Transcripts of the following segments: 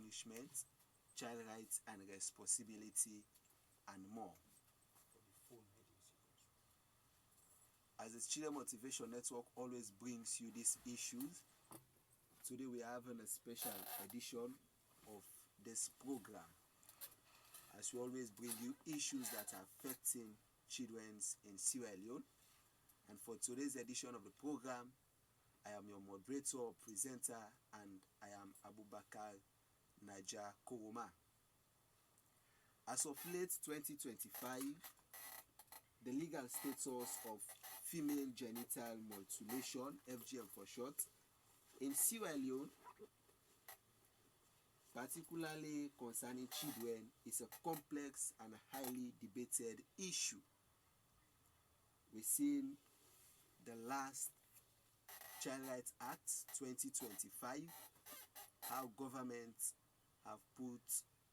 punishment, child rights and responsibility, and more. As the Children Motivation Network always brings you these issues, today we are having a special edition of this program, as we always bring you issues that are affecting children in Sierra Leone. And for today's edition of the program, I am your moderator, presenter, and I am Abubakar Naja Koroma. As of late 2025, the legal status of female genital mutilation, FGM for short, in Sierra Leone, particularly concerning children, is a complex and highly debated issue. We've seen the last Child Rights Act 2025, how governments have put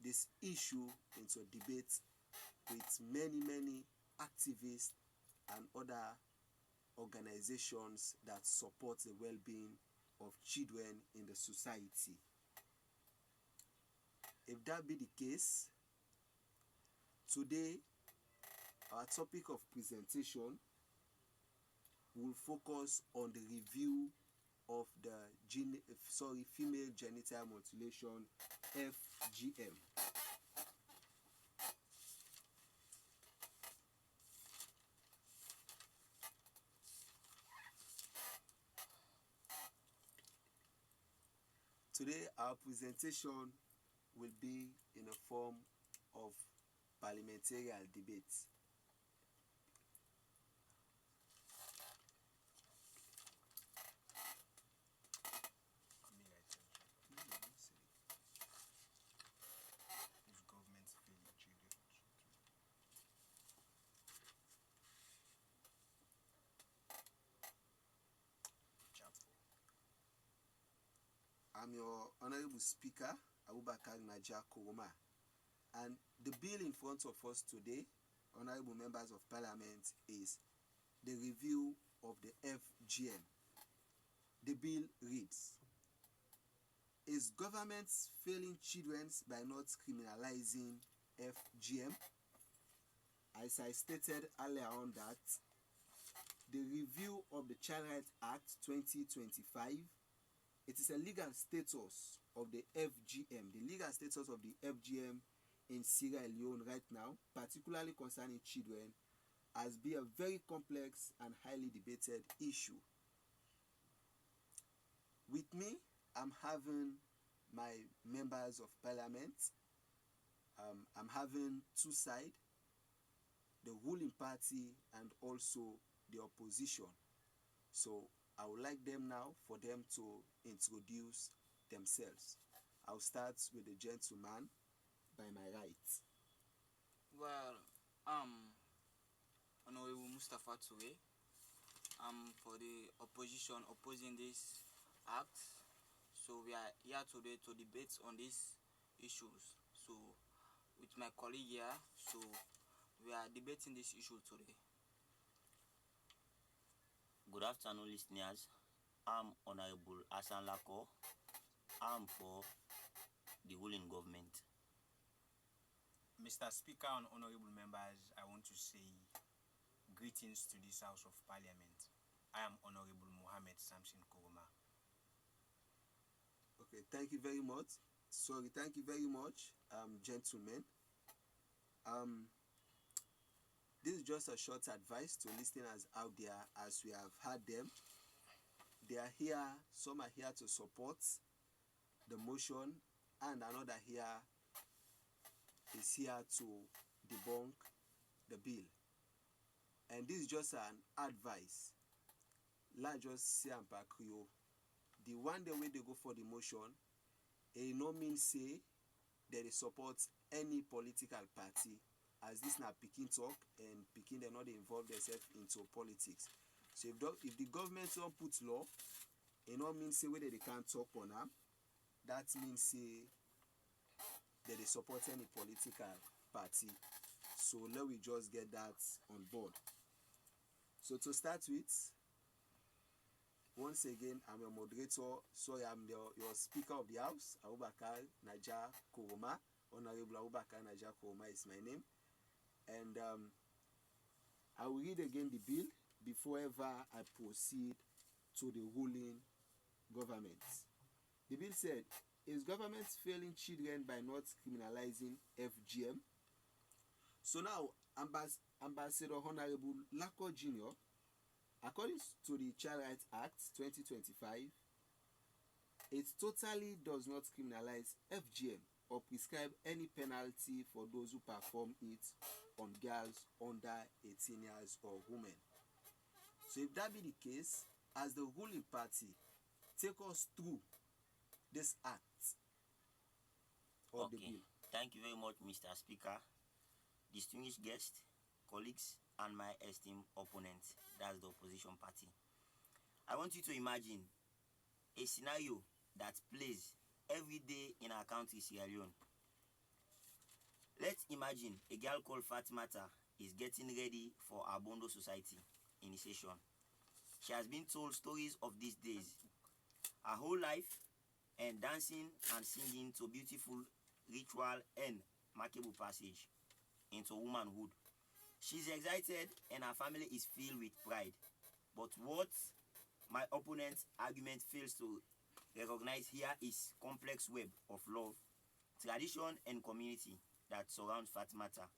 this issue into debate with many activists and other organizations that support the well-being of children in the society. If that be the case, today our topic of presentation will focus on the review of the female genital mutilation, FGM. Today our presentation will be in a form of parliamentary debate. I'm your Honorable Speaker, Abubakar Naja Koroma, and the bill in front of us today, Honorable Members of Parliament, is the review of the FGM. The bill reads: is government failing children by not criminalizing FGM? As I stated earlier on that the review of the Child Rights Act 2025, it is a legal status of the FGM, the legal status of the FGM in Sierra Leone right now, particularly concerning children, has been a very complex and highly debated issue. With me, I'm having my members of parliament. I'm having two sides, the ruling party and also the opposition. So I would like them now for them to introduce themselves. I'll start with the gentleman by my right. Well, I'm Honorable Mustafa Toure. I'm for the opposition opposing this act. So we are here today to debate on these issues. So with my colleague here, so we are debating this issue today. Good afternoon, listeners. I'm Honorable Hassan Lako. I'm for the ruling government. Mr. Speaker and honorable members, I want to say greetings to this House of Parliament. I am Honorable Mohammed Samson Koroma. Okay, thank you very much. Thank you very much, gentlemen. This is just a short advice to listeners out there, as we have heard them. They are here, some are here to support the motion, and another here is here to debunk the bill. And this is just an advice. Let's just say the one day when they go for the motion, it no mean say that they support any political party, as this na Peking talk, and Peking they not involve themselves into politics. So if the government don't put law, it no mean say whether they can't talk on them. That means say that they support any political party. So let we just get that on board. So to start with, Once again, I'm your moderator. Sorry, I'm your Speaker of the House, Abubakar Naja Koroma. Honorable Abubakar Naja Koroma is my name. And I will read again the bill before ever I proceed to the ruling government. The bill said, is government failing children by not criminalizing FGM? So now, Ambassador Honorable Lako Jr., according to the Child Rights Act 2025, it totally does not criminalize FGM or prescribe any penalty for those who perform it on girls under 18 years or women. So if that be the case, as the ruling party, take us through this act of the bill. Thank you very much, Mr. Speaker, distinguished guests, colleagues, and my esteemed opponent, that's the opposition party. I want you to imagine a scenario that plays every day in our country, Sierra Leone. Let's imagine a girl called Fatimata is getting ready for our Bondo society initiation. She has been told stories of these days, her whole life, and dancing and singing to beautiful ritual and markable passage into womanhood. She's excited and her family is filled with pride. But what my opponent's argument fails to recognize here is complex web of love, tradition, and community that surrounds Fatimata.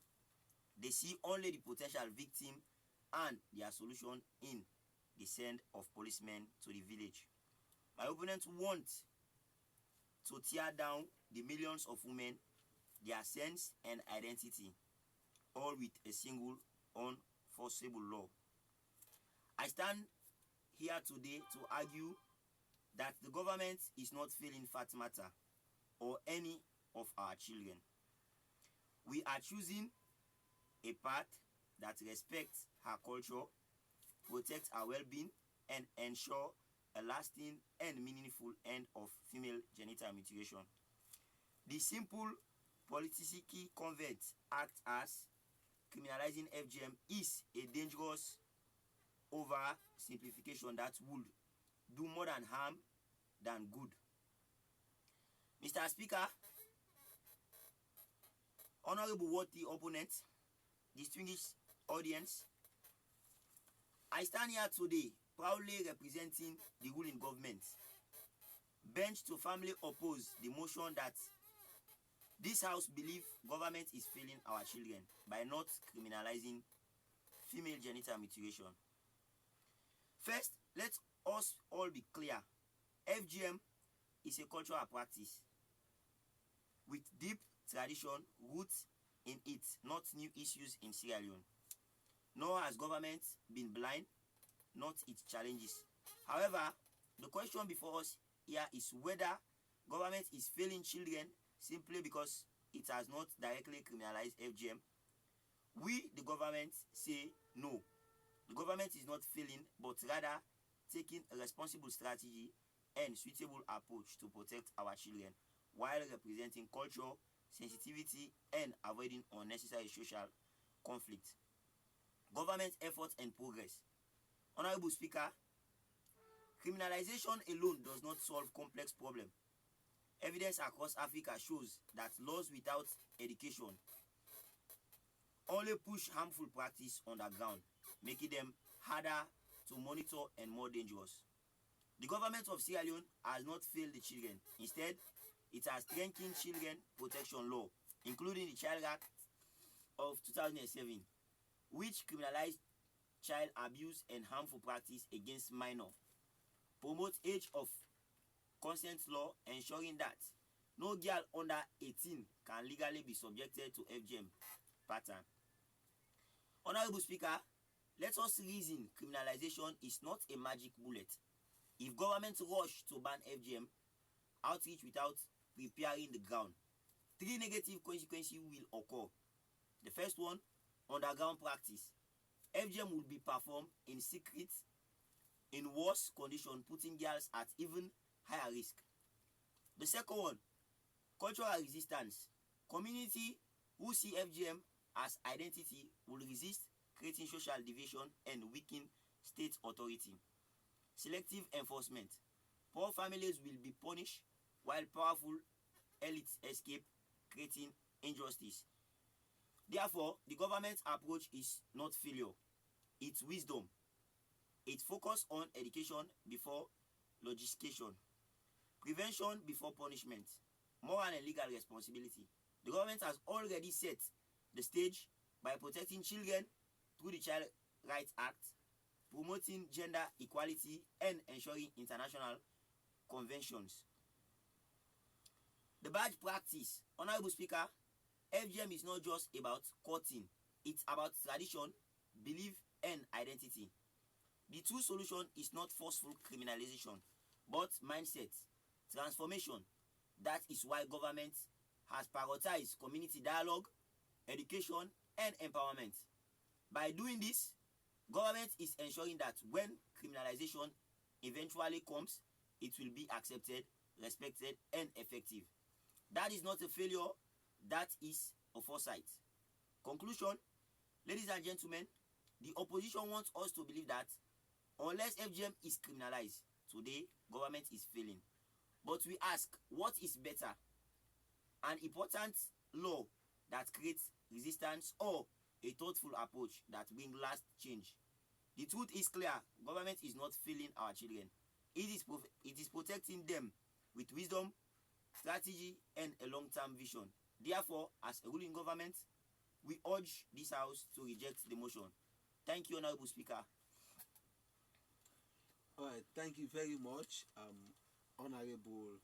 They see only the potential victim and their solution in the send of policemen to the village. My opponents want to tear down the millions of women, their sense and identity, all with a single unforceable law. I stand here today to argue that the government is not failing Fatimata or any of our children. We are choosing a path that respects her culture, protects our well-being, and ensure a lasting and meaningful end of female genital mutilation. The simple politically convert act as criminalizing FGM is a dangerous oversimplification that would do more than harm than good. Mr. Speaker, honorable worthy opponents, distinguished audience, I stand here today proudly representing the ruling government. Bench to firmly oppose the motion that this house believes government is failing our children by not criminalizing female genital mutilation. First, let us all be clear. FGM is a cultural practice with deep tradition, roots in it, not new issues in Sierra Leone. Nor has government been blind, not its challenges. However, the question before us here is whether government is failing children simply because it has not directly criminalized FGM. We, the government, say no. The government is not failing, but rather taking a responsible strategy and suitable approach to protect our children while representing culture, sensitivity, and avoiding unnecessary social conflict. Government efforts and progress. Honorable Speaker, criminalization alone does not solve complex problems. Evidence across Africa shows that laws without education only push harmful practice underground, making them harder to monitor and more dangerous. The government of Sierra Leone has not failed the children. Instead, it has strengthened children protection law, including the Child Act of 2007, which criminalized child abuse and harmful practice against minors, promotes age of consent law, ensuring that no girl under 18 can legally be subjected to FGM pattern. Honorable Speaker, let us reason criminalization is not a magic bullet. If government rush to ban FGM, outreach without preparing the ground, three negative consequences will occur. The first one, underground practice. FGM will be performed in secret, in worse condition, putting girls at even higher risk. The second one, cultural resistance. Community who see FGM as identity will resist, creating social division and weaken state authority. selective enforcement. Poor families will be punished while powerful elites escape, creating injustice. Therefore, the government's approach is not failure, it's wisdom. It focuses on education before legislation, prevention before punishment, moral and legal responsibility. The government has already set the stage by protecting children through the Child Rights Act, promoting gender equality, and ensuring international conventions. The bad practice, Honorable Speaker, FGM is not just about courting, it's about tradition, belief, and identity. The true solution is not forceful criminalization, but mindset transformation. That is why government has prioritized community dialogue, education, and empowerment. By doing this, government is ensuring that when criminalization eventually comes, it will be accepted, respected, and effective. That is not a failure, that is a foresight. Conclusion, ladies and gentlemen, the opposition wants us to believe that unless FGM is criminalized, today government is failing. But we ask, what is better? An important law that creates resistance or a thoughtful approach that brings last change? The truth is clear, government is not failing our children. It is protecting them with wisdom, strategy, and a long-term vision. Therefore, as a ruling government, we urge this House to reject the motion. Thank you, Honorable Speaker. All right, thank you very much, Honorable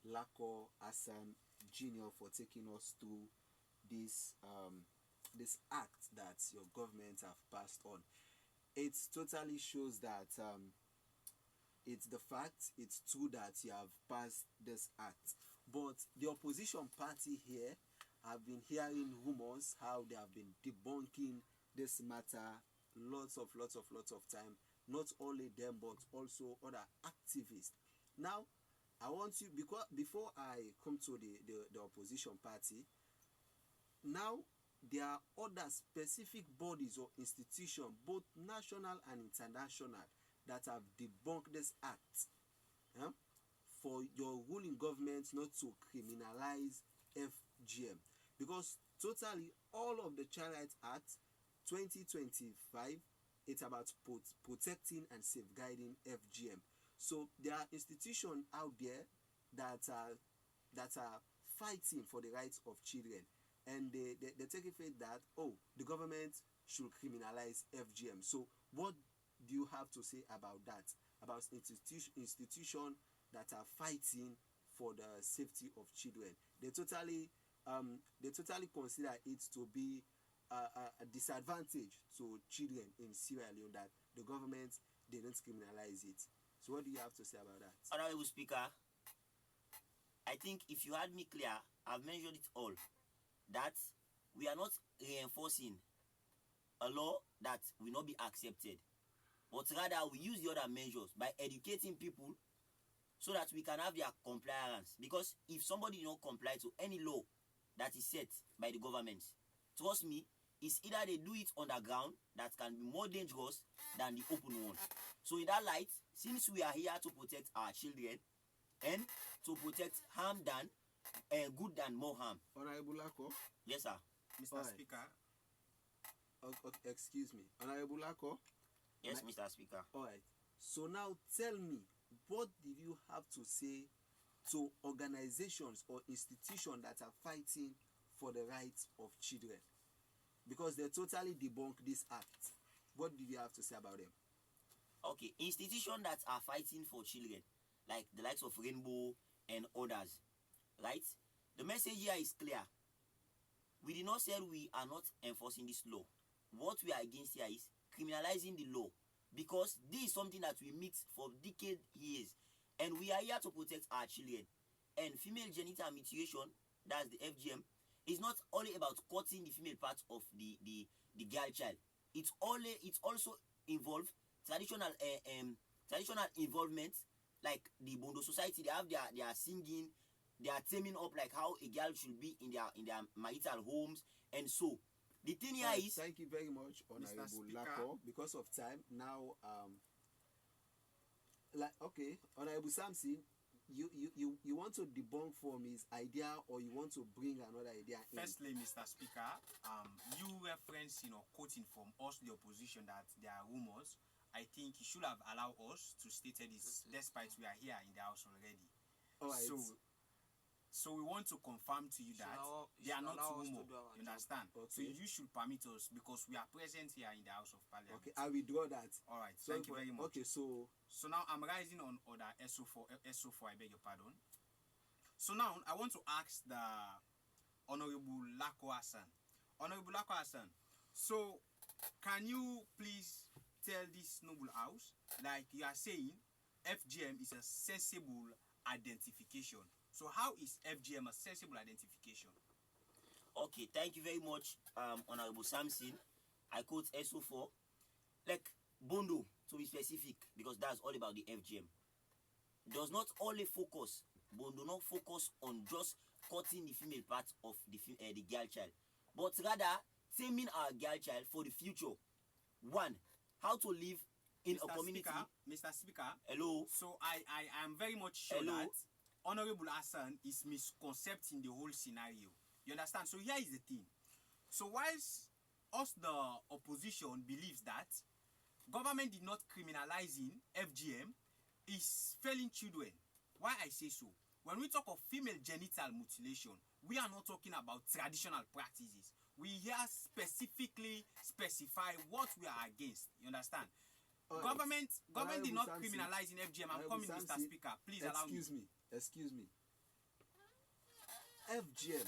Lako Hassan Jr. for taking us through this this act that your government have passed on. It totally shows that it's the fact, it's true that you have passed this act. But the opposition party here have been hearing rumors how they have been debunking this matter lots of time. Not only them, but also other activists. Now, I want you, because before I come to the opposition party, now there are other specific bodies or institutions, both national and international, that have debunked this act. For your ruling government not to criminalize FGM. Because totally all of the Child Rights Act 2025, it's about protecting and safeguarding FGM. So there are institutions out there that are fighting for the rights of children, and they take it faith that, oh, the government should criminalize FGM. So what do you have to say about that? About institutions that are fighting for the safety of children. They totally consider it to be a disadvantage to children in Sierra Leone that the government didn't criminalize it. So what do you have to say about that? Honorable Speaker, I think if you had me clear, I've mentioned it all. That we are not reinforcing a law that will not be accepted, but rather we use the other measures by educating people so that we can have their compliance. Because if somebody do not comply to any law that is set by the government, trust me, it's either they do it underground that can be more dangerous than the open one. So in that light, since we are here to protect our children and to protect harm than good than more harm. Honorable Lako? Yes, sir. Mr. Speaker. Okay, excuse me. Honorable Lako? Yes, Mr. Speaker. Alright. So now tell me, what did you have to say to organizations or institutions that are fighting for the rights of children? Because they totally debunked this act. What did you have to say about them? Okay, institutions that are fighting for children, like the likes of Rainbow and others, right? The message here is clear. We did not say we are not enforcing this law. What we are against here is criminalizing the law, because this is something that we meet for decades, years, and we are here to protect our children. And female genital mutilation, that's the FGM, is not only about cutting the female part of the girl child. It's also involve traditional involvement, like the Bondo society. They have their singing, they are teaming up like how a girl should be in their marital homes. And so the thing here is, thank you very much, Honorable Lako. Because of time now, like, okay, Honorable Samson, you want to debunk from his idea, or you want to bring another idea in? Firstly, Mr. Speaker, you referencing or quoting from us, the opposition, that there are rumors. I think you should have allowed us to state this, despite we are here in the house already. All right. So we want to confirm to you that they are not rumors. You understand? Okay. So you should permit us, because we are present here in the House of Parliament. Okay, I withdraw that. All right. So Thank you very much. Okay, so now I'm rising on order SO4. I beg your pardon. So now I want to ask the Honorable Lako Hassan. Honorable Lako Hassan, so can you please tell this noble house, like you are saying, FGM is a sensible identification. So how is FGM a sensible identification? Okay, thank you very much, Honorable Samson. I quote SO4, like Bondo, to be specific, because that's all about the FGM. Does not only focus, Bondo not focus on just cutting the female part of the girl child, but rather taming our girl child for the future. One, how to live in a community. Mr. Speaker. Hello. So I am very much sure Hello. that Honorable Hassan is misconcepting the whole scenario. You understand? So here is the thing. So whilst us, the opposition, believes that government did not criminalizing FGM is failing children. Why I say so? When we talk of female genital mutilation, we are not talking about traditional practices. We here specifically specify what we are against. You understand? Right. Government did not Samson, criminalize in FGM. I'm coming, Mr. Speaker. Please allow me. Excuse me. FGM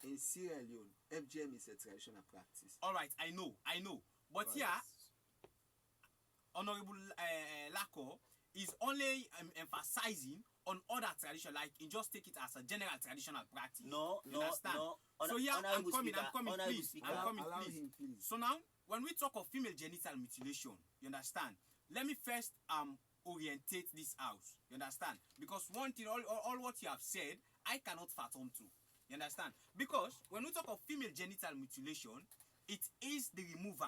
in Sierra Leone, FGM is a traditional practice. All right, I know. But Right. here, Honorable Lako is only emphasizing on other tradition, like you just take it as a general traditional practice. No. So here, I'm coming, please. Allow him, please. So now, when we talk of female genital mutilation, you understand? Let me first orientate this house. You understand? Because one thing, all what you have said, I cannot fathom to. You understand? Because when we talk of female genital mutilation, it is the removal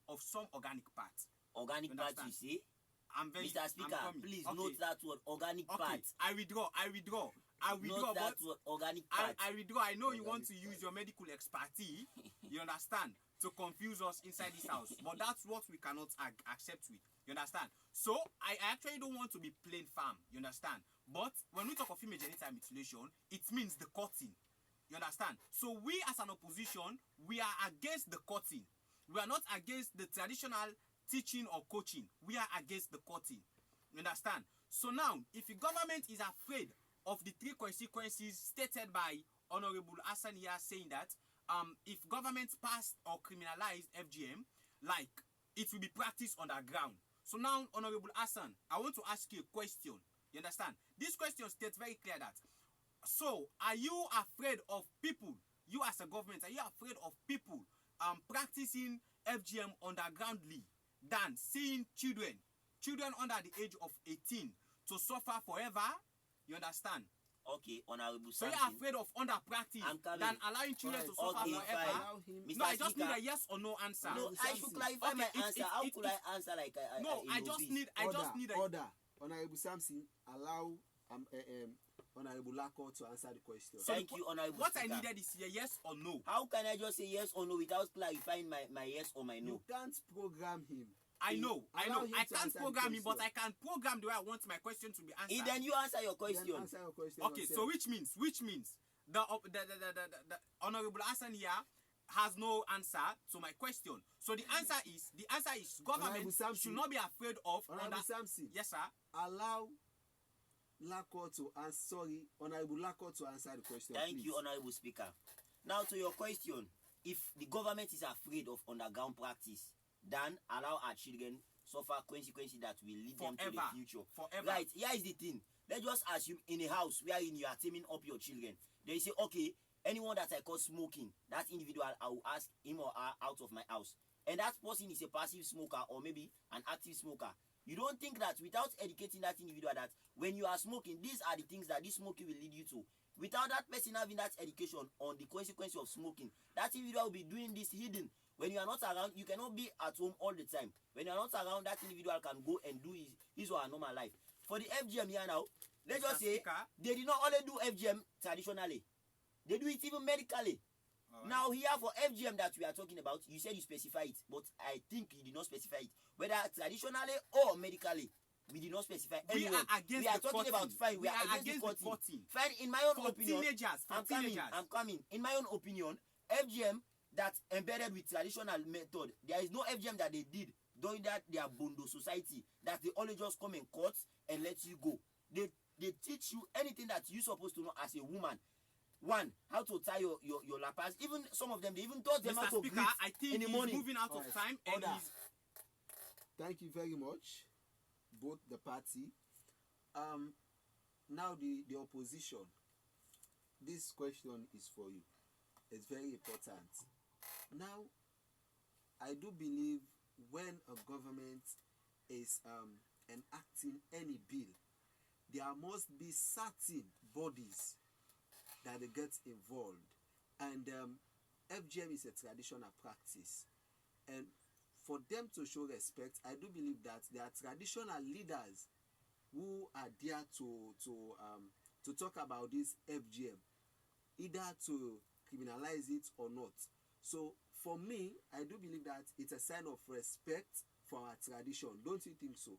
of some organic parts. Organic parts, you see? Mr. Speaker, please note that word, organic parts. I withdraw. Note that word, organic parts. I withdraw. I know you want to use your medical expertise, you understand, to confuse us inside this house. But that's what we cannot accept with. You understand? So, I actually don't want to be plain firm. You understand? But when we talk of female genital mutilation, it means the cutting. You understand? So, we as an opposition, we are against the cutting. We are not against the traditional teaching or coaching. We are against the cutting. You understand? So now, if the government is afraid of the 3 consequences stated by Honorable Hassan here, saying that if government passed or criminalized FGM, like it will be practiced underground. So now, Honorable Hassan, I want to ask you a question. You understand? This question states very clear that, so are you afraid of people, you as a government, are you afraid of people practicing FGM undergroundly than seeing children under the age of 18 to suffer forever? You understand? Okay, Honorable So Samson. you're afraid of under practice than allowing children to suffer forever? No, I just need a yes or no answer. No, I should clarify my answer. How could I answer like I No, I just need a order. Honorable Samson, allow Honorable Lako to answer the question. Thank you, Honorable What Speaker. I needed is a yes or no. How can I just say yes or no without clarifying my yes or my no? You can't program him. I know. I can't program him, but question. I can program the way I want my question to be answered. Then you answer your question. Then answer your question Okay, yourself. so which means the Honorable Hassan here has no answer to my question. So the answer is government should not be afraid of Honorable Samson. Yes, sir. Allow Lako to answer. Honorable Lako to answer the question. Thank please. you, Honorable Speaker. Now to your question, if the government is afraid of underground practice, then allow our children suffer consequences that will lead them to the future. Forever. Right, here is the thing. Let's just assume in a house wherein you are taming up your children. They say, okay, anyone that I call smoking, that individual, I will ask him or her out of my house. And that person is a passive smoker or maybe an active smoker. You don't think that without educating that individual that when you are smoking, these are the things that this smoking will lead you to. Without that person having that education on the consequence of smoking, that individual will be doing this hidden. When you are not around, you cannot be at home all the time. When you are not around, that individual can go and do his or her normal life. For the FGM here now, let's just say they did not only do FGM traditionally, they do it even medically. Right. Now here for FGM that we are talking about, you said you specify it, but I think you did not specify it, whether traditionally or medically. We did not specify anyone. We are talking about fine. We are against the 14. Fine, in my own opinion. I'm coming. In my own opinion, FGM that embedded with traditional method, there is no FGM that they did during that their Bondo society that they only just come in court and let you go. They teach you anything that you're supposed to know as a woman. One, how to tie your lappers. Even some of them, they even taught them how to greet in the morning. Moving out of time. And thank you very much, both the party. Now the opposition. This question is for you. It's very important. Now, I do believe when a government is enacting any bill, there must be certain bodies that they get involved, and FGM is a traditional practice, and for them to show respect, I do believe that there are traditional leaders who are there to talk about this FGM, either to criminalize it or not. So for me, I do believe that it's a sign of respect for our tradition. Don't you think so?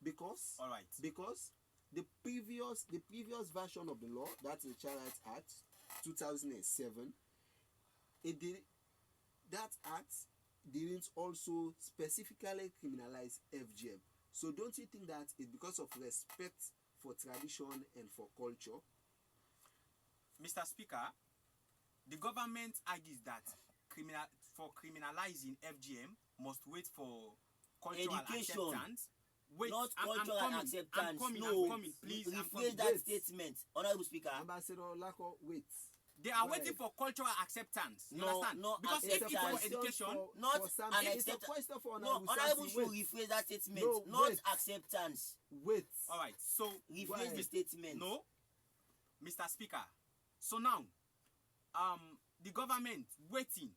Because all right. Because the previous version of the law, that's the Child Rights Act 2007, that act didn't also specifically criminalize FGM. So don't you think that it's because of respect for tradition and for culture? Mr. Speaker, the government argues that criminalizing FGM must wait for cultural acceptance. Wait, not cultural acceptance. I'm coming, please. Rephrase that statement, Honorable Speaker. Ambassador Lako, wait. They are waiting for cultural acceptance. You understand? No, because if it's for education, not an acceptance. No, Honorable should rephrase that statement. Not acceptance. Wait. All right. So rephrase the statement. No, Mr. Speaker. So now, the government waiting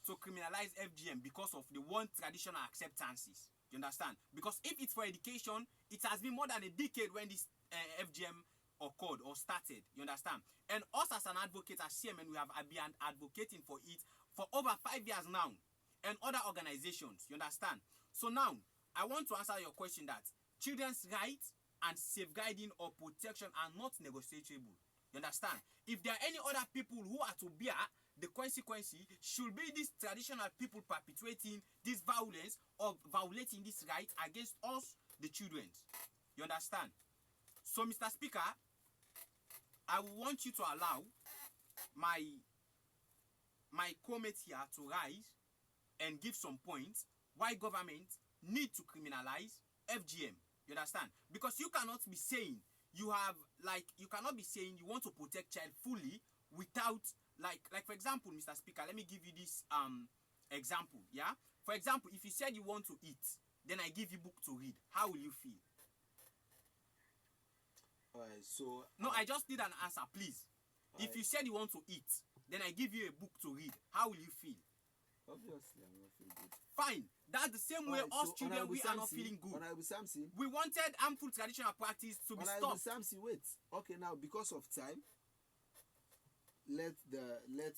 to criminalize FGM because of the one traditional acceptances. You understand? Because if it's for education, it has been more than a decade when this FGM occurred or started. You understand? And us as an advocate, as CMN, we have been advocating for it for over 5 years now. And other organizations. You understand? So now, I want to answer your question that children's rights and safeguarding or protection are not negotiable. You understand? If there are any other people who are to bear the consequence, should be these traditional people perpetuating this violence or violating this right against us, the children. You understand? So, Mr. Speaker, I want you to allow my comment here to rise and give some points why government need to criminalize FGM. You understand? Because you cannot be saying you cannot be saying you want to protect child fully without like for example, Mr. Speaker, let me give you this example. Yeah, for example, if you said you want to eat, then I give you book to read, how will you feel? Alright, so no, I just need an answer, please. If you said you want to eat, then I give you a book to read, how will you feel? Obviously, I'm not feeling good. Fine. That's the same way us children, we are not feeling good. We wanted harmful traditional practice to be stopped. Samson, wait. Okay, now because of time, let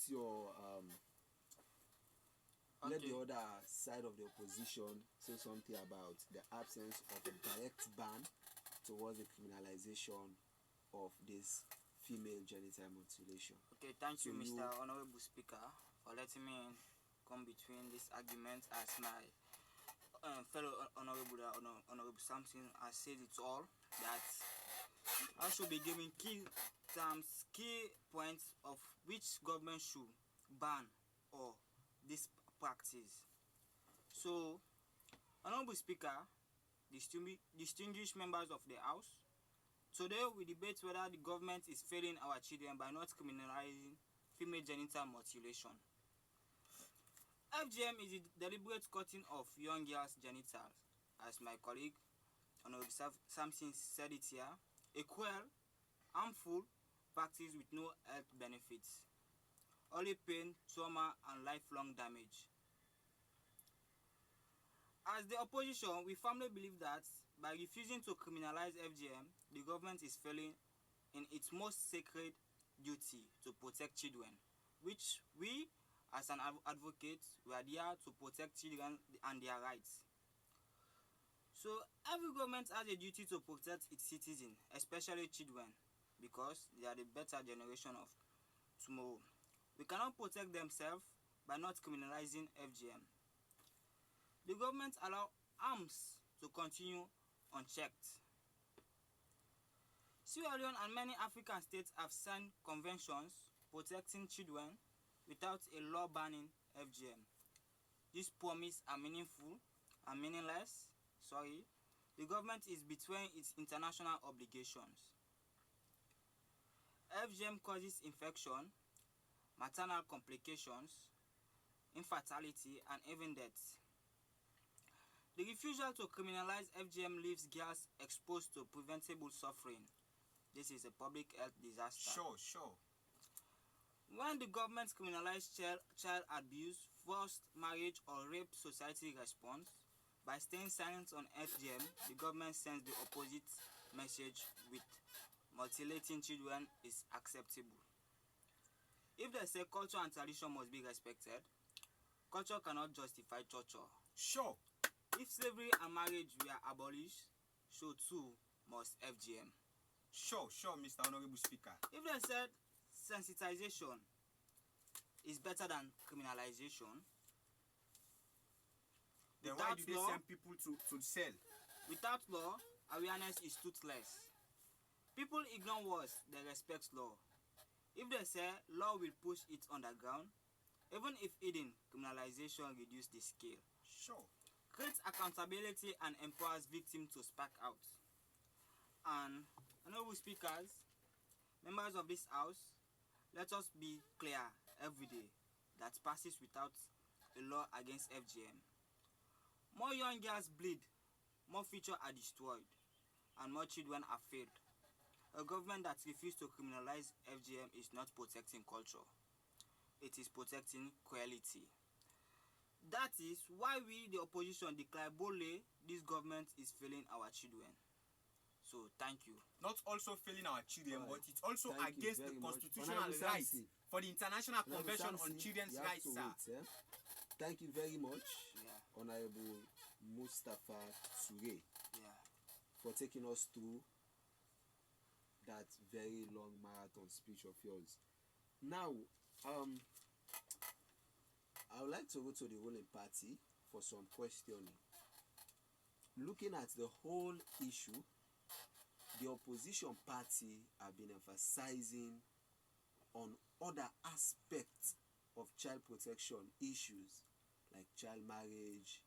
your let the other side of the opposition say something about the absence of a direct ban towards the criminalization of this female genital mutilation. Okay, thank you, Mr. Honorable Speaker, for letting me come between this argument as my fellow Honorable Samson has said it all, that I should be giving key points of which government should ban or this practice. So, Honorable Speaker, distinguished members of the House, today we debate whether the government is failing our children by not criminalizing female genital mutilation. FGM is the deliberate cutting of young girls' genitals, as my colleague Honorable Samson said it here, a cruel, harmful practice with no health benefits, only pain, trauma, and lifelong damage. As the opposition, we firmly believe that by refusing to criminalize FGM, the government is failing in its most sacred duty to protect children, which we, as an advocate, we are there to protect children and their rights. So every government has a duty to protect its citizens, especially children, because they are the better generation of tomorrow. We cannot protect themselves by not criminalizing FGM. The government allow arms to continue unchecked. Sierra Leone and many African states have signed conventions protecting children without a law banning FGM. These promises are meaningful and meaningless. The government is betraying its international obligations. FGM causes infection, maternal complications, infertility, and even death. The refusal to criminalize FGM leaves girls exposed to preventable suffering. This is a public health disaster. Sure. When the government criminalizes child abuse, forced marriage, or rape, society responds. By staying silent on FGM, the government sends the opposite message with mutilating children is acceptable. If they say culture and tradition must be respected, culture cannot justify torture. Sure. If slavery and marriage were abolished, so too must FGM. Sure, Mr. Honorable Speaker. If they said sensitization is better than criminalization, then why do they send people to sell? Without law, awareness is toothless. People ignore words, they respect law. If they say law will push it underground, even if hidden, criminalization reduces the scale. Sure. Creates accountability and empowers victims to speak out. And honorable speakers, members of this house, let us be clear every day that passes without a law against FGM. More young girls bleed, more futures are destroyed, and more children are failed. A government that refuses to criminalize FGM is not protecting culture. It is protecting cruelty. That is why we, the opposition, declare boldly this government is failing our children. So, thank you. Not also failing our children, but it's also Thank you against the very much. constitutional Honorable rights Samsi. for the International Honorable Convention on Samsi, Children's you have Rights, to sir. wait, eh? Thank you very much, Yeah, Honorable Mustafa Sure, yeah. for taking us through that very long marathon speech of yours. Now, I would like to go to the ruling party for some questioning. Looking at the whole issue, the opposition party have been emphasizing on other aspects of child protection issues like child marriage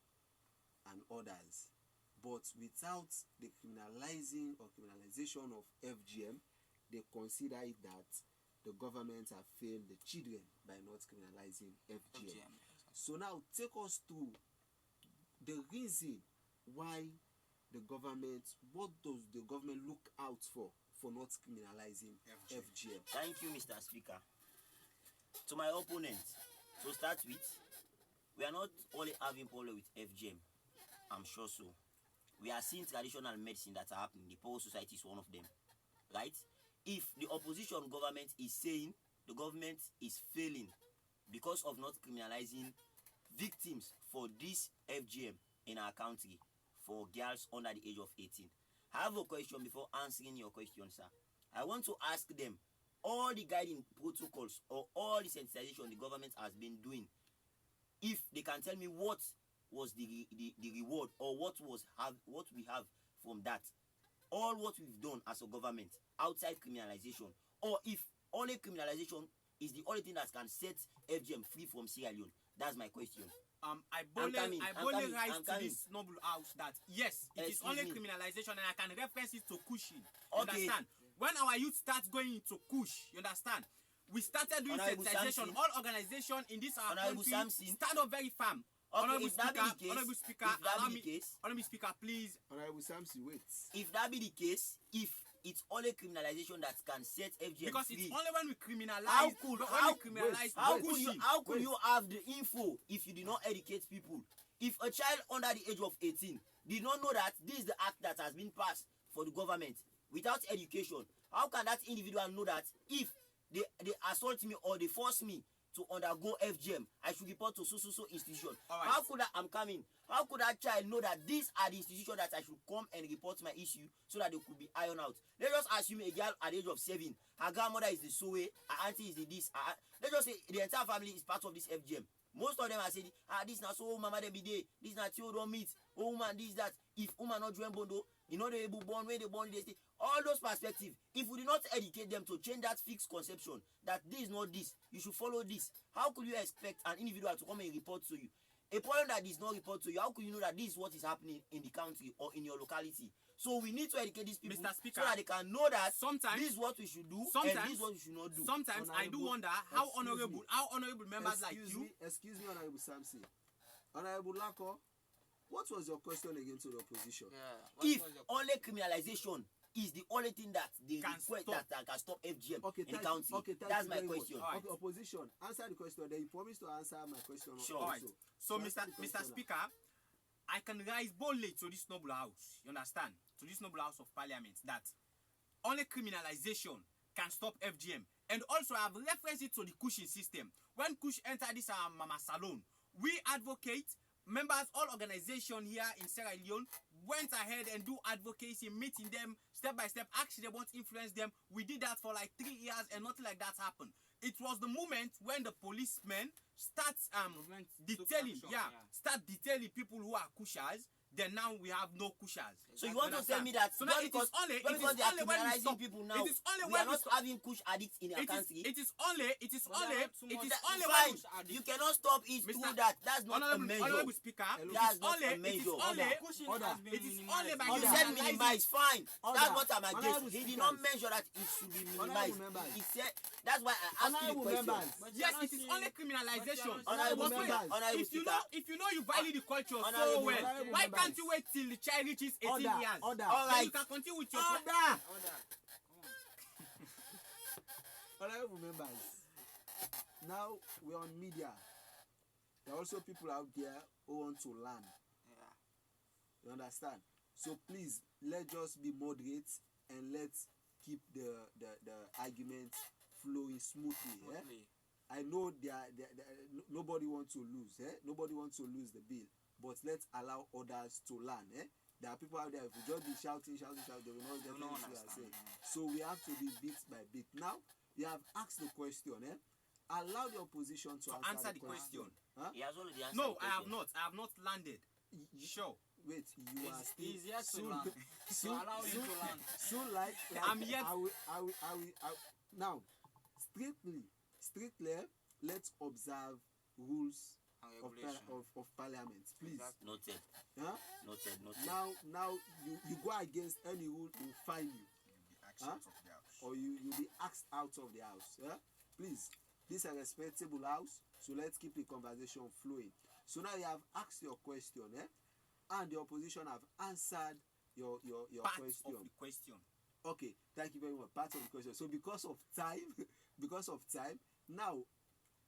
and others, but without the criminalizing or criminalization of FGM, they consider it that the government have failed the children by not criminalizing FGM. So now take us through the reason why the government, what does the government look out for not criminalizing FGM? Thank you, Mr. Speaker. To my opponent, to start with, we are not only having problem with FGM. I'm sure so. We are seeing traditional medicine that are happening. The poor society is one of them, right? If the opposition government is saying the government is failing because of not criminalizing victims for this FGM in our country for girls under the age of 18. I have a question before answering your question, sir. I want to ask them all the guiding protocols or all the sensitization the government has been doing. If they can tell me what was the reward or what we have from that, all what we've done as a government outside criminalization, or if only criminalization is the only thing that can set FGM free from Sierra Leone. That's my question. I boldly rise to this noble house that yes, it is only criminalization, and I can reference it to Kushing. You understand? When our youth starts going into Kush, you understand? We started doing sensitization. All organizations in this our country stand up very firm. Honorable Speaker, please. Honorable Samsi, wait. If that be the case, if it's only criminalization that can set FGM because free, it's only when we criminalize. How could you have the info if you do not educate people? If a child under the age of 18 did not know that this is the act that has been passed for the government without education, how can that individual know that if they assault me or they force me to undergo FGM, I should report to so institution? Right. How could that child know that these are the institutions that I should come and report my issue so that they could be ironed out? Let's just assume a girl at the age of 7, her grandmother is the Sowe, her auntie is the this. Let's just say the entire family is part of this FGM. Most of them are saying, this na so mama dem be dey, this na tio don't meet, oh woman this that. If woman not join Bondo, you know they be born when they born they stay. All those perspectives. If we do not educate them to change that fixed conception that this is not this, you should follow this. How could you expect an individual to come and report to you? A problem that is not report to you, how could you know that this is what is happening in the country or in your locality? So we need to educate these people Mr. Speaker, so that they can know that sometimes this is what we should do and this is what we should not do. Sometimes I do wonder how honorable members like you. Excuse me, Honorable Samson. Honorable Lako, what was your question again to the opposition? Yeah. If only criminalization is the only thing that they request that can stop FGM in the country, that's my question. Right. Okay, opposition, answer the question. Then you promise to answer my question. Sure. Also. Right. So, Mr. Speaker, I can rise boldly to this noble house. You understand? To this noble house of parliament that only criminalization can stop FGM. And also, I've referenced it to the Cushing system. When Cush entered this Mama Salon, we advocate members, all organizations here in Sierra Leone went ahead and do advocacy, meeting them step by step, actually they want to influence them. We did that for like 3 years and nothing like that happened. It was the moment when the policemen start detailing people who are Cushers. Then now we have no Cushers. So you want to tell me that so now because they are criminalizing people now, we are not having Cush addicts in our country? It is only fine. You cannot stop it through that. That's not a measure. Honorable Speaker, that's not a measure. You said minimize, fine. That's what I'm against. He did not measure that it should be minimized. He said that's why I asked you the question. Yes, it is only criminalization. If you know you value the culture so well, why can't you wait till the child reaches 18 years? All Then right. you can continue with your Honorable members, now we're on media. There are also people out there who want to learn. Yeah. You understand? So please, let's just be moderate and let's keep the argument flowing smoothly. I know nobody wants to lose. Nobody wants to lose the bill. But let's allow others to learn. There are people out there, if we just be shouting, they will not get what we are saying. So we have to be bit by bit. Now, you have asked the question. Allow the opposition to answer the question. Huh? He has already answered. No, I have not. I have not landed. Sure. Wait, you are still. He's yet to learn. So allow him to learn. Soon, like I'm yet. I will. Now, strictly, let's observe rules of parliament, please. Noted. Huh? Noted. Now you go against any rule, we'll fine you. Or you'll be asked out of the house. Please, this is a respectable house, so let's keep the conversation flowing. So now you have asked your question, and the opposition have answered your Part question. of the question. Okay, thank you very much. Part of the question. So because of time, now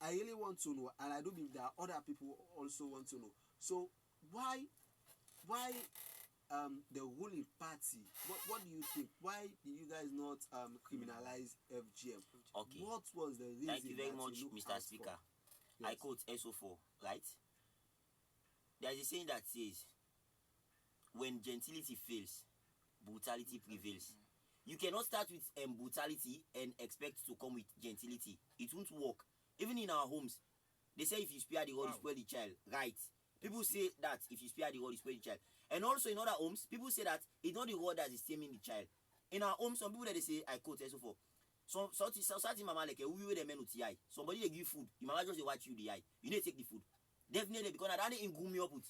I really want to know, and I do believe that other people also want to know. So why the ruling party? What do you think? Why did you guys not criminalize FGM? Okay. What was the reason? Thank you very that much, you looked Mr. out Speaker. for? I Yes. quote SO4, right? There is a saying that says, when gentility fails, brutality prevails. You cannot start with brutality and expect to come with gentility. It won't work. Even in our homes, they say if you spare the rod, you spoil the child. Right. People say that if you spare the rod, you spoil the child. And also in other homes, people say that it's not the rod that is taming the child. In our homes, some people that they say, I quote SO4. Something mama like we the men with the eye. Somebody they give food, your mama just watch you the eye. You need to take the food. Definitely because I don't in me up with.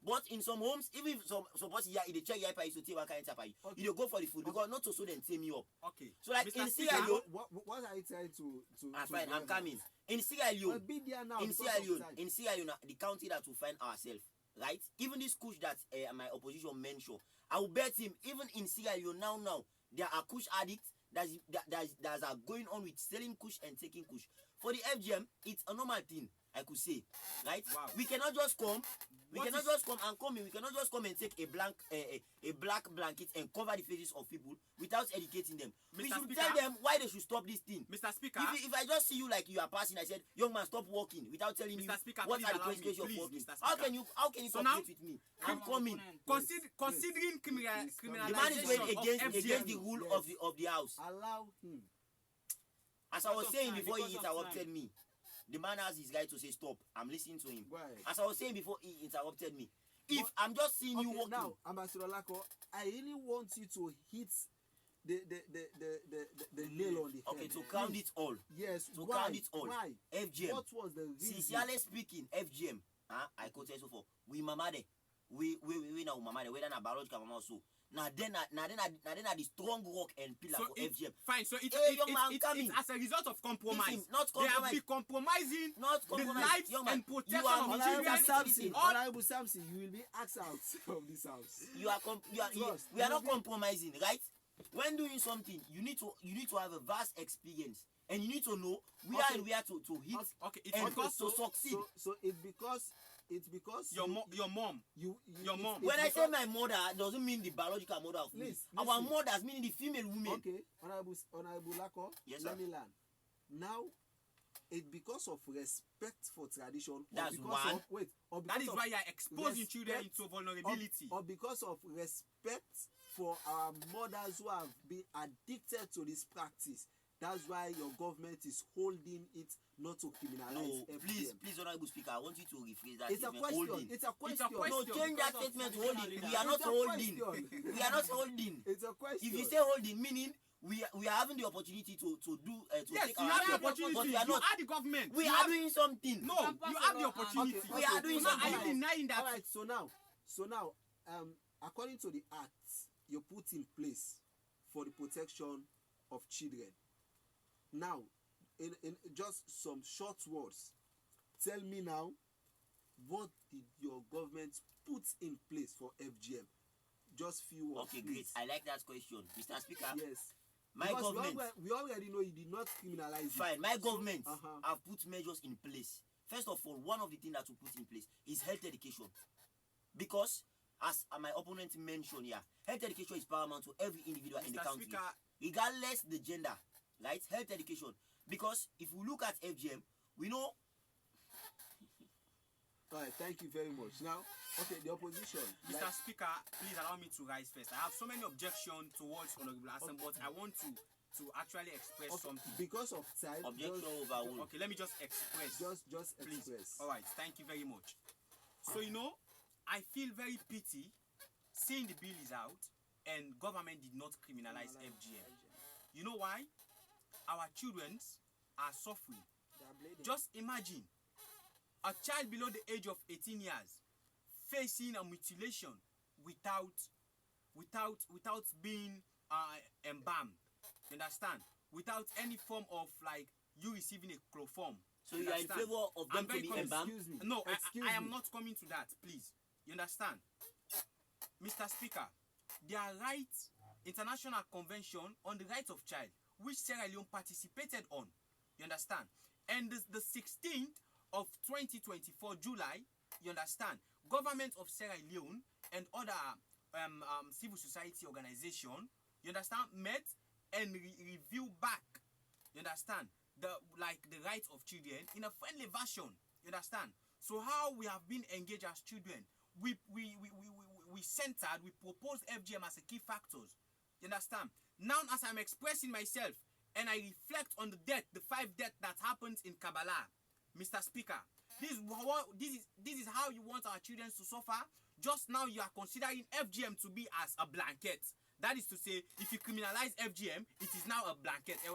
But in some homes, even if some person here, they check your pie, so take one kind of pie. You go for the food because not to so then tame you up. Okay. So like Mr. in Speaker, Sierra Leone, What are you trying to fine, I'm coming. In Sierra Leone, in Sierra Leone, the county that we find ourselves, right? Even this Kush that my opposition mentioned, I will bet him. Even in Sierra Leone now, there are Kush addicts that are going on with selling Kush and taking Kush. For the FGM, it's a normal thing. I could say, right? Wow. We cannot just come. We What cannot is- just come and come in. We cannot just come and take a black blanket and cover the faces of people without educating them. We Mr. should Speaker. tell them why they should stop this thing. Mr. Speaker, If I just see you like you are passing, I said, young man, stop walking without telling Mr. you Speaker, what please are the allow me, consequences of please, walking. Mr. How Speaker. can you So now, cooperate with me? I'm coming. considering The man is criminalization going of against FGM, the rule Yes. of the house. Allow him. As I was Because of saying time, before he because of interrupted me, the man has his right to say stop. I'm listening to him. Go ahead. As I was saying before he interrupted me, if But- I'm just seeing you Okay, walking, now, Ambassador Lako, I really want you to hit the nail on the head. okay, to count it all, Yes. to why? count it all, Why? FGM. What was the reason? Sincerely speaking, FGM, I could say so for we mama de, we now mama de, whether na biological mama also. Now then the strong rock and pillar so for it, FGM. fine. So it's Hey, young man, it's coming. as a result of compromise. Listen, not They have compromise. been compromising Not the compromise. lives Young man, and protection you are of Honorable children. Samson. All- Honorable Samson, you will be asked out of this house. You are Trust. we are not compromising, right? When doing something, you need to have a vast experience, and you need to know where Okay. and where to hit Okay, it's and because to succeed. So it's because your you, mom. you your it's- mom. it's When I say because- my mother, doesn't mean the biological mother of me. Please, Our listen. mothers, meaning the female women. Okay, Honorable Lako, Yes, let sir. me learn. Now, it's because of respect for tradition. Or That's because one. Of, wait, or That because is of, why you are exposing respect children into vulnerability. or because of respect for our mothers who have been addicted to this practice. That's why your government is holding it not to criminalize No, FGM. please, honorable speaker, I want you to rephrase that It's a statement. question. Holding. It's a question. question. No, change that Because of statement to traditional holding. leaders. We are not It's a holding. question. We are not holding. It's a question. If you say holding, meaning we are having the opportunity to Yes, take you our have the step, opportunity. but we You are not. are the government. We You are have- doing something. No, you have the opportunity. Okay, We are doing So now, are something. you denying that? All right. So now, according to the act you put in place for the protection of children. Now, in just some short words, tell me now, what did your government put in place for FGM? Just few words. Okay, great. please. I like that question, Mr. Speaker. Yes. My Because government. we already know you did not criminalize it. Fine, my government Uh-huh. have put measures in place. First of all, one of the things that we put in place is health education. Because, as my opponent mentioned here, health education is paramount to every individual in the Mr. country. Speaker, Regardless the gender, right? Health education. Because if we look at FGM, we know. All right. Thank you very much. Now, okay, the opposition. Mr. Speaker, please allow me to rise first. I have so many objections towards Honorable Hassan, but I want to actually express Okay, something. because of time. Objection overruled. Okay, let me just express. Just Please. express. All right, thank you very much. So, I feel very pity seeing the bill is out and government did not criminalize FGM. You know why? Our children are suffering. Just imagine a child below the age of 18 years facing a mutilation without being embalmed. You understand? Without any form of like you receiving a chloroform. So you are in Understand? favor of them I'm to very be confused. embalmed? Excuse me. No, Excuse I am me. not coming to that, please. You understand? Mr. Speaker, there are rights, International Convention on the Rights of Child, which Sierra Leone participated on. You understand? And the 16th of 2024, July, you understand, government of Sierra Leone and other civil society organization, you understand, met and review back, you understand, the rights of children in a friendly version. You understand? So how we have been engaged as children, we centered, we proposed FGM as a key factors. You understand? Now as I'm expressing myself and I reflect on the 5 deaths that happened in Kabbalah, Mr. Speaker, this is how you want our children to suffer. Just now you are considering FGM to be as a blanket. That is to say, if you criminalize FGM, it is now a blanket. And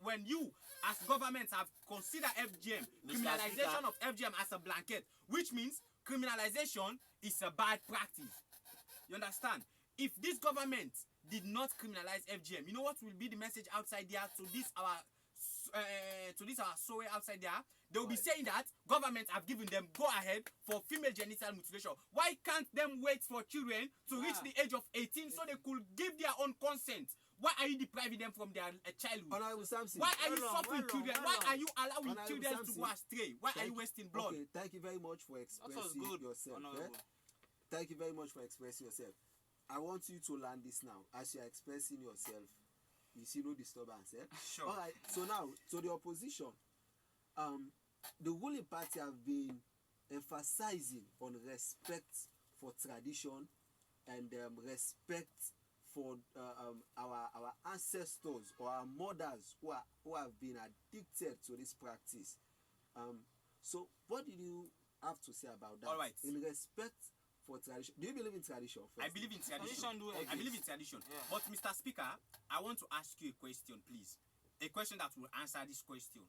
when you as governments have considered FGM, Mr. criminalization Speaker. of FGM as a blanket, which means criminalization is a bad practice. You understand? If this government did not criminalize FGM, you know what will be the message outside there to this our Sowe outside there? They will be saying that government have given them go ahead for female genital mutilation. Why can't them wait for children to reach the age of 18 so they could give their own consent? Why are you depriving them from their childhood? Honorable Samson. Why are you Well suffering done, children? well Why done. are you allowing Honorable children to Samson. go astray? Why are you wasting blood? Okay, thank you very much for That was expressing good, yourself. Honorable. Thank you very much for expressing yourself. I want you to learn this now. As you are expressing yourself, you see no disturbance. Sure. All right. So now, to the opposition, the ruling party have been emphasizing on respect for tradition and respect for our ancestors or our mothers who have been addicted to this practice. So what did you have to say about that? All right. In respect for tradition, do you believe in tradition? I First? believe in tradition. Tradition do I exist. believe in tradition. Yeah. But Mr. Speaker, I want to ask you a question, please. A question that will answer this question.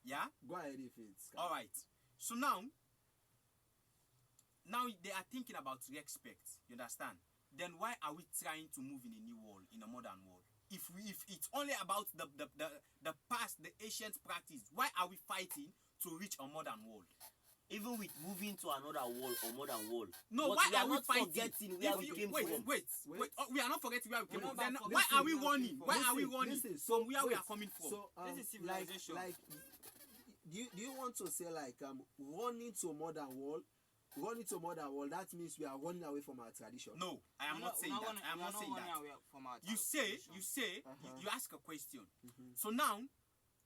Yeah? Go ahead if it's. All right. So now they are thinking about respect. You understand? Then why are we trying to move in a new world, in a modern world? If it's only about the past, the ancient practice, why are we fighting to reach a modern world? Even with moving to another world or modern world. No, but why we are we not fighting? forgetting where we came wait, from. wait. Oh, we are not forgetting where we came We're from. not Then forgetting why are we where we running? came from. Why are we Listen, running listen, from where we wait, are coming from? So, This is civilization. Like, do you want to say like running to a modern world? Running to a modern world, that means we are running away from our tradition. No, I am not saying that. I am not saying that. You say, you ask a question. So now,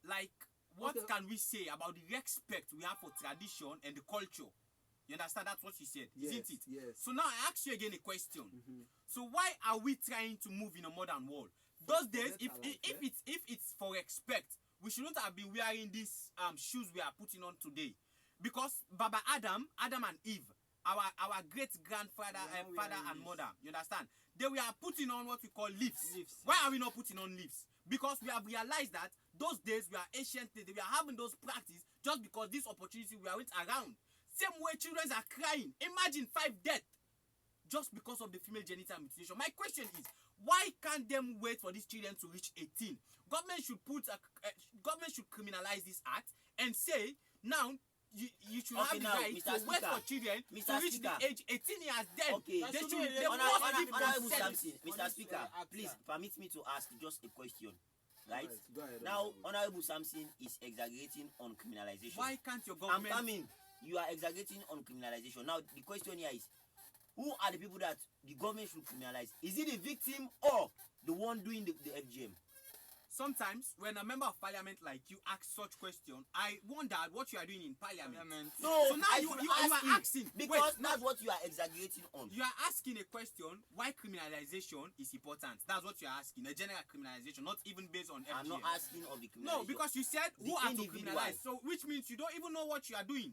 like, what Okay. can we say about the respect we have for tradition and the culture? You understand? That's what you said, Yes, isn't it? yes. So now I ask you again a question. So why are we trying to move in a modern world? Those days, if it's for respect, we shouldn't have been wearing these shoes we are putting on today, because Baba Adam and Eve, our great grandfather and father and mother, you understand? They were putting on what we call leaves. Why are we not putting on leaves? Because we have realized that those days we are ancient days, we are having those practices just because this opportunity we weren't around. Same way children are crying. Imagine 5 deaths just because of the female genital mutilation. My question is, why can't them wait for these children to reach 18? Government should criminalize this act and say now you should have the now, right Mr. to wait Speaker. for children Mr. to reach Speaker. the age 18 years. Then Okay. they should should be- they Honor- must give Honorable consent. Samson, Mr. Police Speaker, act, please sir. permit me to ask just a question. Right? Go ahead, Now, Honorable. Honorable Samson is exaggerating on criminalization. Why can't your I'm government? coming. You are exaggerating on criminalization. Now, the question here is, who are the people that the government should criminalize? Is it the victim or the one doing the FGM? Sometimes when a member of parliament like you ask such question, I wonder what you are doing in parliament. No, So now I you should are ask asking because wait, that's what you are exaggerating on. you are asking a question why criminalization is important. That's what you are asking. A general criminalization, not even based on FGM. I'm not asking of the criminalization. No, because you said The who are to individual. criminalize. So which means you don't even know what you are doing.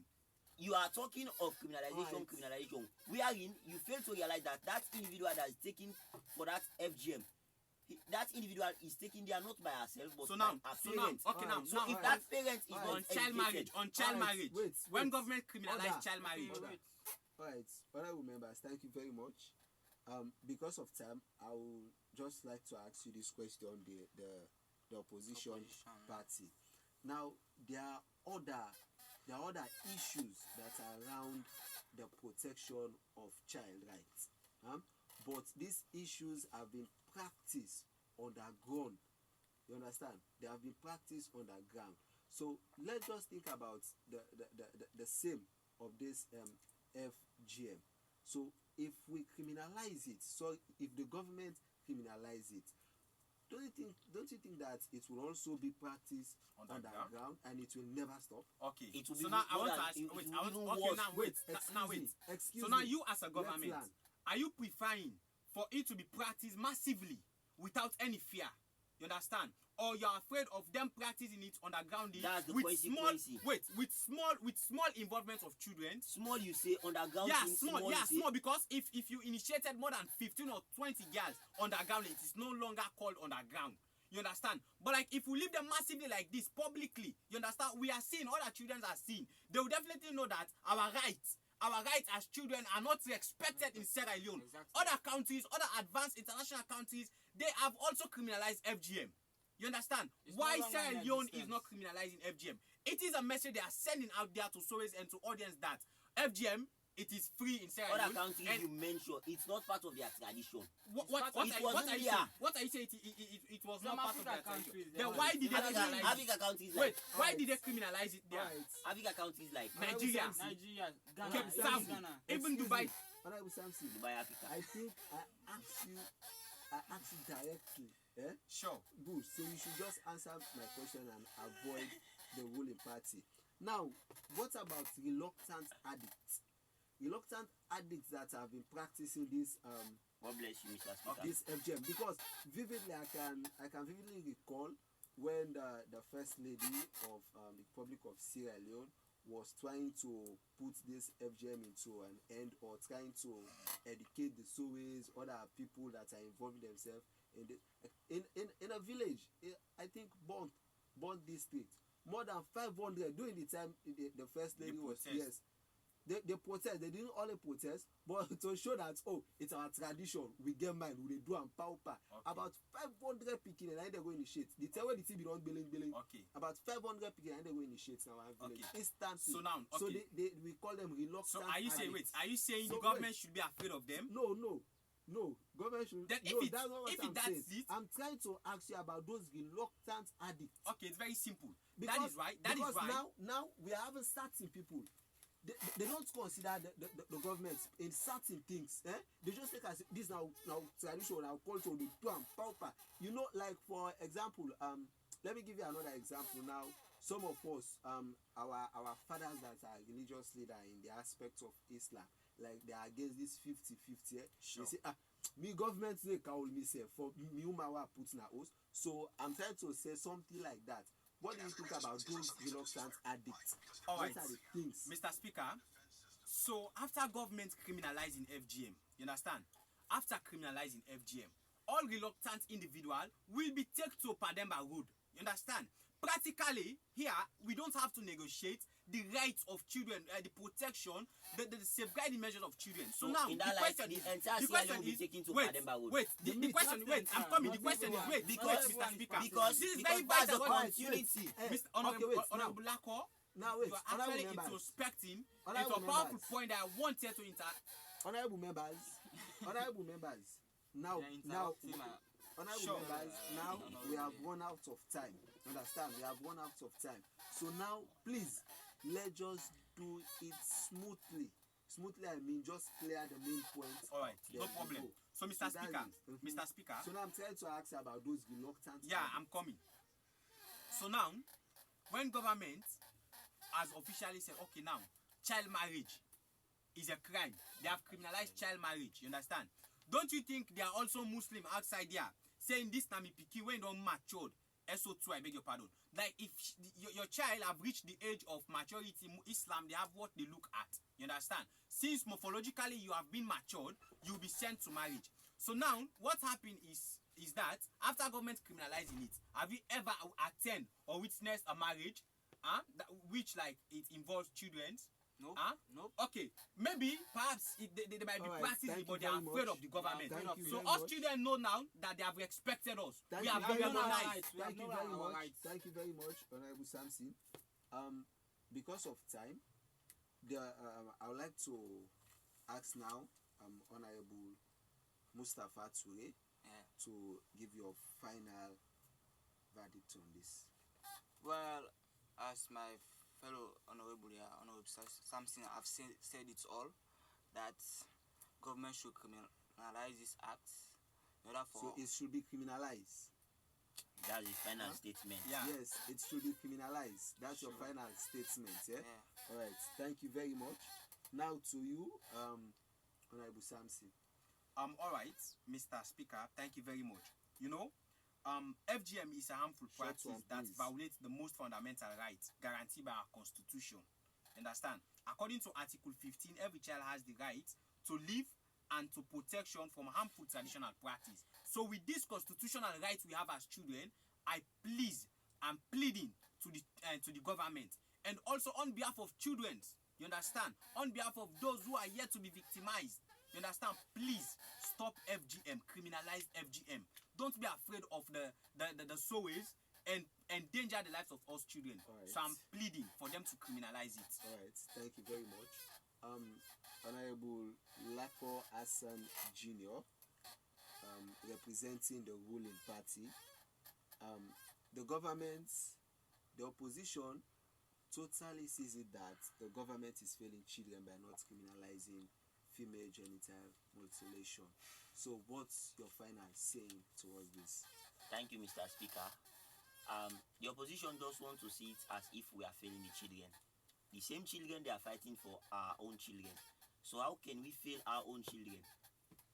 You are talking of criminalization, Right. criminalization. Wherein you fail to realize that individual that is taking for that FGM, that individual is taking there not by herself but So now, by her so now, parents. okay, now, Alright, So now, if Alright. that parent is Alright. not on child educated, marriage, on child Alright, marriage, wait, when wait. government criminalize Order. child marriage, Order. All right, honorable members, thank you very much. Because of time, I would just like to ask you this question: the opposition party. Now, there are other issues that are around the protection of child rights, but these issues have been practiced underground. You understand? They have been practiced underground. So let's just think about the same of this FGM. So if we criminalize it, so if the government criminalize it, don't you think that it will also be practiced underground and it will never stop? Okay. It will So be now I more want to than- ask. it Wait, will I want. even Okay, worse. now wait. Now wait. Excuse So now me. you as a Let's government, learn. are you preferring for it to be practiced massively without any fear? You understand? Or you're afraid of them practicing it underground That's the with small consequence. with small involvement of children? Small you say underground Yeah, thing, small, you say, small, because if you initiated more than 15 or 20 girls underground, it is no longer called underground. You understand? But like if we leave them massively like this publicly, you understand? We are seeing, all our children are seeing. They will definitely know that our rights as children are not respected in Sierra Leone. Exactly. Other countries, other advanced international countries, they have also criminalized FGM. You understand? It's Why no longer Sierra in Leone is existence. not criminalizing FGM? It is a message they are sending out there to Soros and to audience that FGM it is free in Sierra Other Leone. countries And you mention, it's not part of their tradition. what It are you wasn't saying? here. What are you saying? It was Some not part of their African tradition. countries, Then they why have did they it. criminalize it? Africa countries Wait, like why did they criminalize it there? Alright. Africa countries like Nigeria, Nigeria, Ghana, Cape even Town, Ghana. even Excuse Dubai. me, Honorable Samson, Dubai, Africa. I think I asked you directly. Eh? Sure. Good. So you should just answer my question and avoid the ruling party. Now, what about reluctant addicts? Reluctant addicts that have been practicing this God bless you, Mr. Speaker. this FGM, because vividly I can vividly recall when the first lady of the Republic of Sierra Leone was trying to put this FGM into an end, or trying to educate the Sowe's, other people that are involving themselves in this, in a village, I think Bond district, more than 500 during the time the first lady was, yes, they protest. They didn't only protest, but to show that, oh, it's our tradition, we get mine, we do and pauper. Okay. About 500 picking, and they go initiate. The tell where the TV don't billing. Okay. About 500 picking, and they go initiate now our village Okay. instantly. So now, So okay. we call them reluctant. So are you saying, wait, addicts. are you saying So the government should be afraid of them? No. Government should. Then if no, it- that's not what if I'm that's saying. it- I'm trying to ask you about those reluctant addicts. Okay, it's very simple. Because, that is right. That is because right. now we are having certain people. They don't consider the government in certain things. They just take as this now tradition, now culture, the do and pauper. You know, like for example, let me give you another example now. Some of us, our fathers that are religious leader in the aspect of Islam, like they are against this 50-50. Sure. They say, me government they call me say for me umawa put na host. So I'm trying to say something like that. What do you think about those reluctant addicts? All right. What are the things? Mr. Speaker, so after government criminalizing FGM, you understand? After criminalizing FGM, all reluctant individual will be taken to Pademba Road. You understand? Practically, here, we don't have to negotiate the rights of children, the protection, the safeguarding measures of children. So now, in the that light, question the is, entire the Sierra question Leone will be is, taken to wait, Pademba Road. wait, the question, wait, I'm coming. The question is, wait, Because- Mr. Speaker, because this is because very that's the vital. continuity. Mr. Okay, wait, Honorable Lako, Now wait, you are honorable actually members. introspecting. It's Honorable a powerful members. point that I wanted to Honorable members, honorable members. Now, honorable Sure. members. Now we have run out of time. Understand? We have run out of time. So now, please, let's just do it smoothly. Smoothly, I mean, just clear the main points. All right, Then no we problem. go. So, Mr. So that Speaker, is- Mr. Speaker, So now I'm trying to ask about those reluctant. yeah, I'm coming. So now, when government has officially said, okay, now, child marriage is a crime. They have criminalized child marriage. You understand? Don't you think there are also Muslim outside there saying this Nami Piki when don't matured? SO2, I beg your pardon. Like if your child have reached the age of maturity, Islam, they have what they look at. You understand? Since morphologically you have been matured, you'll be sent to marriage. So now, what happened is that after government criminalizing it, have you ever attend or witnessed a marriage, which like it involves children? No. No. Okay, maybe perhaps they might be All right, practicing, thank but you they are very afraid much. of the government. Thank you So very us much. children know now that they have respected us. Thank We you have very given much. our rights. We have Thank you known very our much. rights. Thank you very much, Honorable Samson. Because of time, I would like to ask now, Honorable Mustafa Toure, Yeah. to give your final verdict on this. Well, as my fellow honorable here, Honorable Samson, I've said it all, that government should criminalize this act in order So for it should be criminalized. That's his final statement. Yeah. Yes, it should be criminalized. That's your final statement. Yeah. yeah. All right. Thank you very much. Now to you, Honorable Samson. All right, Mr. Speaker, thank you very much. You know, FGM is a harmful Short practice one, that please. violates the most fundamental rights guaranteed by our constitution. Understand? According to Article 15, every child has the right to live and to protection from harmful traditional practice. So with this constitutional right we have as children, I'm pleading to the government, and also on behalf of children, you understand, on behalf of those who are yet to be victimized, you understand, please stop FGM, criminalize FGM. Don't be afraid of the Sowe's and endanger the lives of us children. All right. So I'm pleading for them to criminalize it. All right. Thank you very much. Honorable Lako Hassan Jr., representing the ruling party. The government, the opposition totally sees it that the government is failing children by not criminalizing female genital mutilation. So what's your final saying towards this? Thank you, Mr. Speaker. The opposition just want to see it as if we are failing the children. The same children they are fighting for our own children. So how can we fail our own children?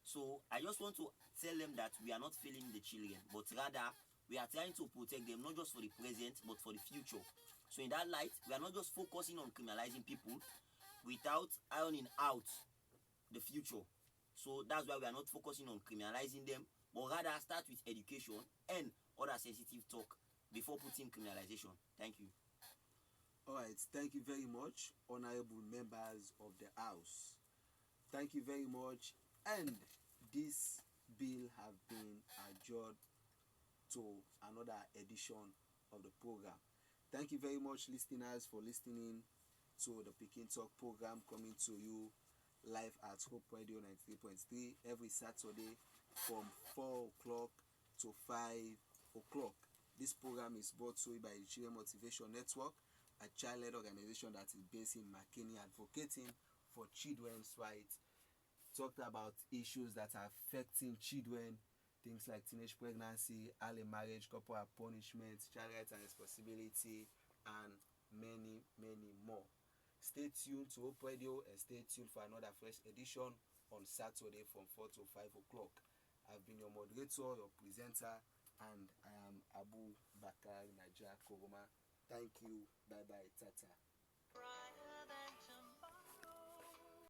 So I just want to tell them that we are not failing the children, but rather we are trying to protect them not just for the present but for the future. So in that light, we are not just focusing on criminalizing people without ironing out the future. So that's why we are not focusing on criminalizing them, but rather start with education and other sensitive talk before putting criminalization. Thank you. Alright, thank you very much, honorable members of the House. Thank you very much. And this bill have been adjourned to another edition of the program. Thank you very much, listeners, for listening to the Peking Talk program, coming to you live at Hope Radio 93.3 every Saturday from 4 o'clock to 5 o'clock. This program is brought to you by the Children Motivation Network, a child-led organization that is based in McKinney, advocating for children's rights. Talked about issues that are affecting children, things like teenage pregnancy, early marriage, corporal punishment, child rights and responsibility, and many, many more. Stay tuned to Hope Radio and stay tuned for another fresh edition on Saturday from 4 to 5 o'clock. I've been your moderator, your presenter, and I am Abu Bakar Najia Koroma. Thank you. Bye-bye. Tata.